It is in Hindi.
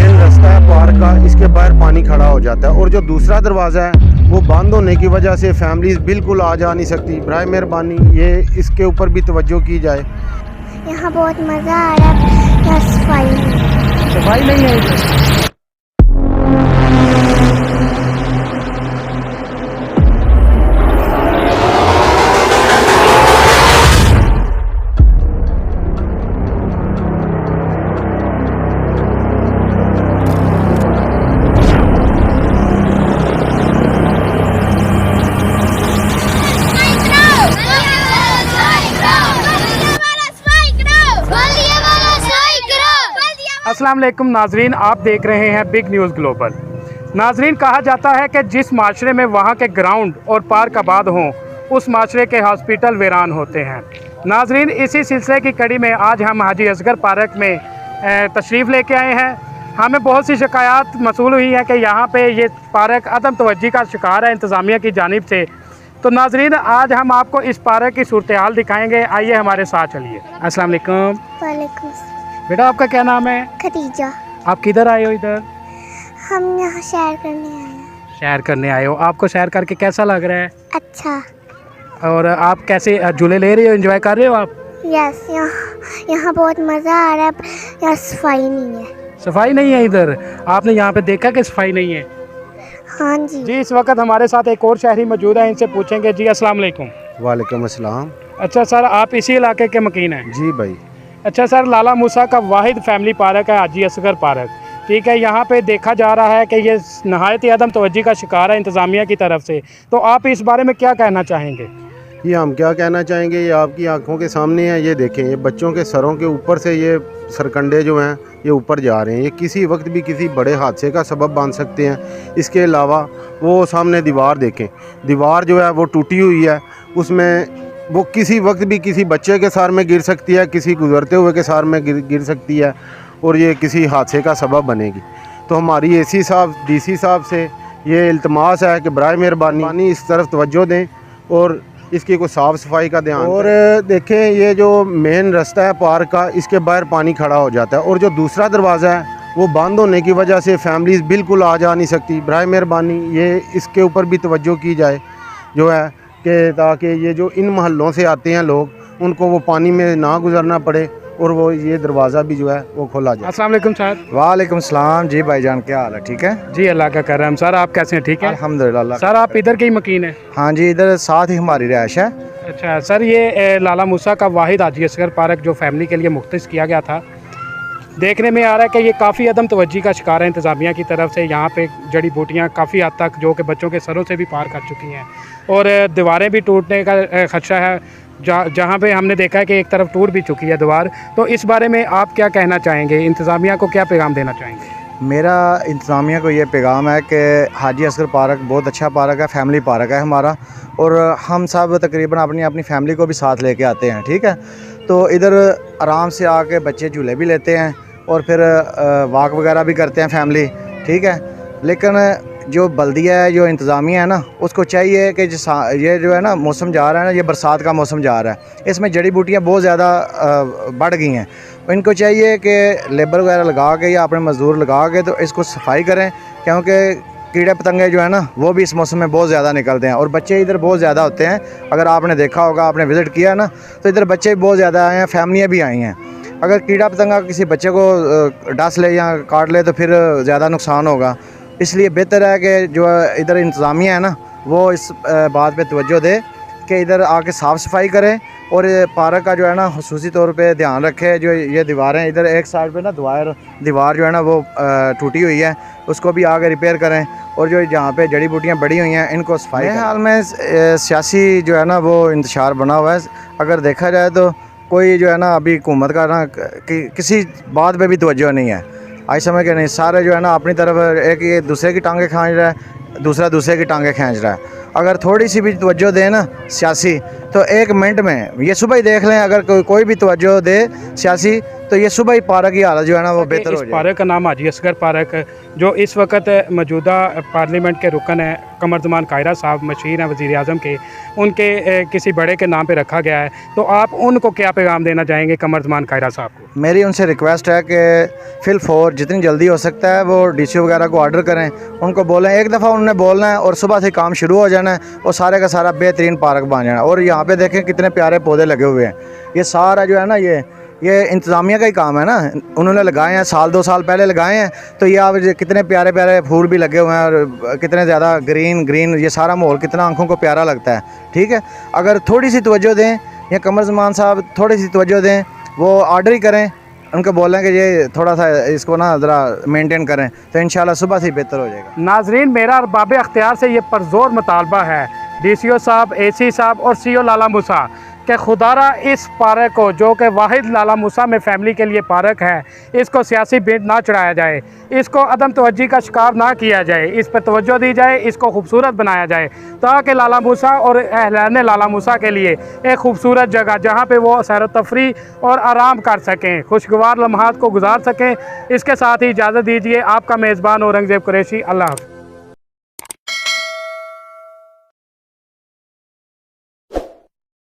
मेन रास्ता है पार्क का, इसके बाहर पानी खड़ा हो जाता है और जो दूसरा दरवाज़ा है वो बंद होने की वजह से फैमिलीज बिल्कुल आ जा नहीं सकती। बराए मेहरबानी ये इसके ऊपर भी तवज्जो की जाए। यहाँ बहुत मज़ा आ रहा है। यहाँ सफाई नहीं है इधर। अस्सलाम वालेकुम नाजरीन, आप देख रहे हैं बिग न्यूज़ ग्लोबल। नाजरीन, कहा जाता है कि जिस माशरे में वहाँ के ग्राउंड और पार्क आबाद हों उस माशरे के हॉस्पिटल वीरान होते हैं। नाजरीन, इसी सिलसिले की कड़ी में आज हम हाजी असगर पार्क में तशरीफ़ लेके आए हैं। हमें बहुत सी शिकायत मसूल हुई है कि यहाँ पे ये पार्क अदम तवज्जो का शिकार है इंतज़ामिया की जानिब से। तो नाजरीन, आज हम आपको इस पार्क की सूरत हाल दिखाएँगे। आइए हमारे साथ चलिए। अस्सलाम वालेकुम। वालेकुम। बेटा, आपका क्या नाम है? खदीजा। आप किधर आए हो? इधर हम यहाँ सैर करने आए हैं। सैर करने आए हो। आपको सैर करके कैसा लग रहा है? अच्छा। और आप कैसे झूले ले रहे हो, एंजॉय कर रहे हो आप? यस, यहाँ बहुत मज़ा आ रहा है। यहाँ सफाई नहीं है। सफाई नहीं है इधर? आपने यहाँ पे देखा कि सफाई नहीं है? हाँ जी। जी, इस वक्त हमारे साथ एक और शहरी मौजूद है, इनसे पूछेंगे। जी अस्सलाम वालेकुम। वालेकुम अस्सलाम। अच्छा सर, आप इसी इलाके के मकीन हैं? जी भाई। अच्छा सर, लाला मूसा का वाहिद फैमिली पार्क है हाजी असगर पार्क, ठीक है। यहाँ पे देखा जा रहा है कि ये नहायत ही अदम तवज्जो का शिकार है इंतज़ामिया की तरफ से। तो आप इस बारे में क्या कहना चाहेंगे? ये हम क्या कहना चाहेंगे, ये आपकी आंखों के सामने है। ये देखें, ये बच्चों के सरों के ऊपर से ये सरकंडे जो हैं ये ऊपर जा रहे हैं। ये किसी वक्त भी किसी बड़े हादसे का सबब बन सकते हैं। इसके अलावा वो सामने दीवार देखें, दीवार जो है वो टूटी हुई है। उसमें वो किसी वक्त भी किसी बच्चे के सार में गिर सकती है, किसी गुजरते हुए के सार में गिर सकती है और ये किसी हादसे का सबब बनेगी। तो हमारी एसी साहब, डीसी साहब से ये इल्तमास है कि बराए मेहरबानी इस तरफ तवज्जो दें और इसकी कोई साफ़ सफाई का ध्यान। और देखें, ये जो मेन रास्ता है पार्क का, इसके बाहर पानी खड़ा हो जाता है और जो दूसरा दरवाज़ा है वो बंद होने की वजह से फैमिलीज बिल्कुल आ जा नहीं सकती। बराए मेहरबानी ये इसके ऊपर भी तवज्जो की जाए जो है कि ताकि ये जो इन महल्लों से आते हैं लोग, उनको वो पानी में ना गुजरना पड़े और वो ये दरवाज़ा भी जो है वो खोला जाए। अस्सलाम वालेकुम सर। वालेकुम सलाम। जी भाईजान, क्या हाल है? ठीक है जी, अल्लाह का करम। सर आप कैसे हैं? ठीक है अल्हम्दुलिल्लाह। सर, आप इधर के ही मकीन हैं? हाँ जी, इधर साथ ही हमारी रिहाइश है। अच्छा सर, ये लाला मूसा का वाहिद हाजी असगर पार्क जो फैमिली के लिए मुख्तस किया गया था, देखने में आ रहा है कि ये काफ़ी अदम तवज्जो का शिकार है इंतज़ामिया की तरफ से। यहाँ पे जड़ी बूटियाँ काफ़ी हद तक जो कि बच्चों के सरों से भी पार कर चुकी हैं और दीवारें भी टूटने का खदशा है। जहाँ पे हमने देखा है कि एक तरफ टूट भी चुकी है दीवार। तो इस बारे में आप क्या कहना चाहेंगे? इंतज़ामिया को क्या पैगाम देना चाहेंगे? मेरा इंतज़ामिया को ये पैगाम है कि हाजी असगर पार्क बहुत अच्छा पार्क है, फैमिली पार्क है हमारा, और हम सब तकरीबन अपनी अपनी फैमिली को भी साथ लेके आते हैं, ठीक है। तो इधर आराम से आके बच्चे झूले भी लेते हैं और फिर वॉक वगैरह भी करते हैं फैमिली, ठीक है। लेकिन जो बल्दिया है, जो इंतज़ामिया है ना, उसको चाहिए कि ये जो है ना मौसम जा रहा है ना, ये बरसात का मौसम जा रहा है, इसमें जड़ी बूटियाँ बहुत ज़्यादा बढ़ गई हैं। इनको चाहिए कि लेबर वगैरह लगा के या अपने मज़दूर लगा के तो इसको सफाई करें, क्योंकि कीड़े पतंगे जो है ना वो भी इस मौसम में बहुत ज़्यादा निकलते हैं और बच्चे इधर बहुत ज़्यादा होते हैं। अगर आपने देखा होगा, आपने विज़िट किया है ना, तो इधर बच्चे बहुत ज़्यादा आए हैं, फैमिलियाँ भी आई हैं। अगर कीड़ा पतंगा किसी बच्चे को डस ले या काट ले तो फिर ज़्यादा नुकसान होगा। इसलिए बेहतर है कि जो इधर इंतज़ामिया है ना वो इस बात पे तवज्जो दे कि इधर आके साफ़ सफाई करें और पार्क का जो है ना खुसूसी तौर पे ध्यान रखे। जो ये दीवारें इधर एक साइड पे ना दीवार जो है ना वो टूटी हुई है, उसको भी आगे रिपेयर करें और जो जहाँ पे जड़ी बूटियाँ बड़ी हुई हैं इनको सफाई। हाल में सियासी जो है ना वो इंतशार बना हुआ है। अगर देखा जाए तो कोई जो है ना अभी हुकूमत का ना किसी बात पे भी तवज्जो नहीं है। आज समय के नहीं, सारे जो है ना अपनी तरफ एक ये दूसरे की टांगें खींच रहा है, दूसरा दूसरे की टांगें खींच रहा है। अगर थोड़ी सी भी तवज्जो दें ना सियासी, तो 1 मिनट में ये सुबह ही देख लें, अगर कोई भी तवज्जो दे सियासी, तो ये सुबह ही पार्क की हालत जो है ना वो बेहतर हो इस जाए। पार्क का नाम हाजी असगर पार्क, जो इस वक्त मौजूदा पार्लियामेंट के रुकन है कमर ज़मान कायरा साहब, मशीर हैं वज़ीर आज़म के, उनके किसी बड़े के नाम पे रखा गया है, तो आप उनको क्या पैगाम देना चाहेंगे कमर ज़मान कायरा साहब को? मेरी उनसे रिक्वेस्ट है कि फिल फोर जितनी जल्दी हो सकता है वो DCO वगैरह को ऑर्डर करें, उनको बोलें, एक दफ़ा उन्होंने बोलना है और सुबह से काम शुरू हो जाना है और सारे का सारा बेहतरीन पार्क बन जाना है। और यहाँ पे देखें कितने प्यारे पौधे लगे हुए हैं, ये सारा जो है ना ये इंतज़ामिया का ही काम है ना, उन्होंने लगाए हैं, 1-2 साल पहले लगाए हैं, तो ये आप कितने प्यारे प्यारे फूल भी लगे हुए हैं और कितने ज़्यादा ग्रीन, ये सारा माहौल कितना आंखों को प्यारा लगता है। ठीक है, अगर थोड़ी सी तवज्जो दें या कमर ज़मान साहब थोड़ी सी तवज्जो दें, वो ऑर्डर ही करें, उनको बोलें कि ये थोड़ा सा इसको ना ज़रा मेंटेन करें, तो इंशाल्लाह सुबह से बेहतर हो जाएगा। नाजरीन, मेरा और बाब अख्तियार से ये परज़ोर मुतालबा है DCO साहब, AC साहब और CO लाला मूसा कि खुदारा इस पार्क को, जो कि वाहिद लाला मूसा में फ़ैमिली के लिए पार्क है, इसको सियासी बिंद ना चढ़ाया जाए, इसको अदम तवज्जो का शिकार ना किया जाए, इस पर तवज्जो दी जाए, इसको खूबसूरत बनाया जाए, ताकि लाला मूसा और अहलान लाला मूसा के लिए एक खूबसूरत जगह जहाँ पे वो सैर तफरी और आराम कर सकें, खुशगवार लम्हात को गुजार सकें। इसके साथ ही इजाज़त दीजिए, आपका मेज़बान औरंगज़ेब कुरैशी। अल्लाह हाफ़िज़।